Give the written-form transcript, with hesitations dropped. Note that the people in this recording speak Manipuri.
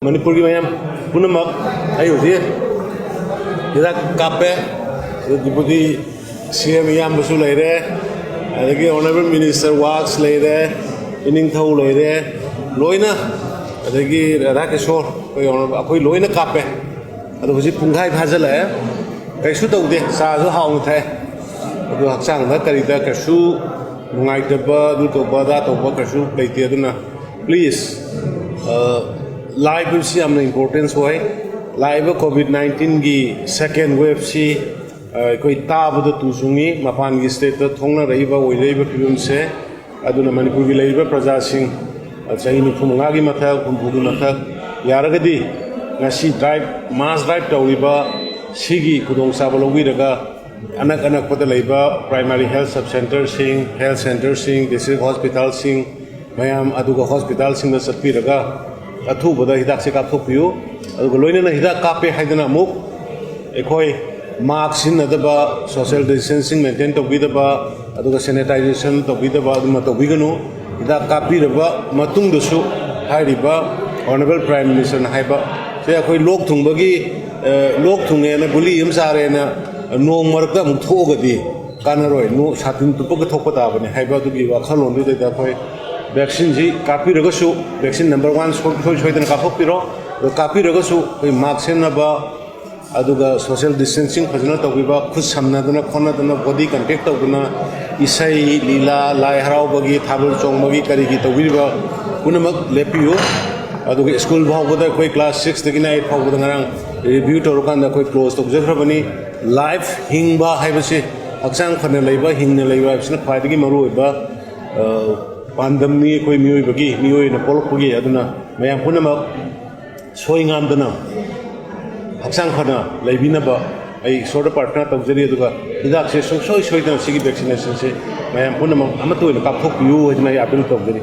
Manipur की मैम पुनः मग आई होती है इधर कापे डिप्टी सीएम याम बसु ले रहे अदगी ऑनरेबल मिनिस्टर वाक्स ले रहे इनिंग थाउ ले रहे लोइना अदगी राधा किशोर कोई ऑनरेबल कोई लोइना कापे अदो हुजी पुंगाई भाजल है कैसु तौदे साजु हाउंग थे अदो हक्सांग दा करिदा कैसु मुंगाई तबा दु तबा दा तबा कैसु लेते अदुना प्लीज लाइव से हमने इम्पोर्टेंस हुआ है लाइव कोविड-19 की सेकेंड वेव से कोई ताब द तुसुंगी मपान की स्टेट थोंना रही बा वही रही बा फिल्म से अदुना मणिपुर की लाइव प्रजा सिंह चाहे निफुमंगा की मथक कुंभू की मथक यारगदी नसी ड्राइव मास ड्राइव तौरीबा सिगी खुदोंग साबलोगी रगा अनक अनक पद लाइबा प्राइमरी हेल्थ सब सेंटर सिंह हेल्थ सेंटर सिंह डिस्ट्रिक्ट हॉस्पिटल सिंह मयाम अदुगा हॉस्पिटल सिंह द सत्पी रगा अथुबद हिदाक से कापथोपियो लोइना हिदाक कापे हाइदना मुक एखोय मास्क सिनदबा सोशल डिस्टेंसिंग मेंटेन तौबीदबा अदुगा सैनिटाइजेशन तौबीदबा अदुमा तौबीगनु हिदाक कापीरबा मतुंगदसु हाइरिबा ऑनरेबल प्राइम मिनिस्टर हाइबा से अखोय लोक थुंबगी लोक थुंगेना गुली यम सारेना नोंग मरकता मुक थोगदी कानरोय नो सातिन तुपग थोपा ताबने हाइबा दुगी वाखलोंदु देदा अखोय वैक्सीन जी कापी रगसु वैक्सीन नंबर 1 सोइदन काफोपिरो कापी रगसु कोई मास्क सेनबा अदुगा सोशल डिस्टेंसिंग फजना तौबीबा खुद समनादना खोनादना बॉडी कंटेक्ट तौदना इसई लीला लाई हरावबगी थाबल चोंगबगी करिगी तौबीबा पुनमक लेपियो अदुगा स्कूल भावबदा कोई क्लास 6 तगिना 8 फावबदा ngarang रिव्यू तौरकांदा कोई क्लोज तौजखरबनी लाइफ हिंगबा हाइबसे हक्सांग फने लेबा हिंगने लेबा बिसना ख्वाइदगी मरु ओइबा पांदमनी कोई मियोई न पोलकपगी अदुना मयाम पुनमक सोइंगामदना हक्सांग फना लेबिनबा आई सोर पार्टनर तौजरी अदुगा हिदाक से सोई सोइदना सिगी वैक्सीनेशन से मयाम पुनमक अमतोइना कापथोकपियु हजना अपील तौजरी।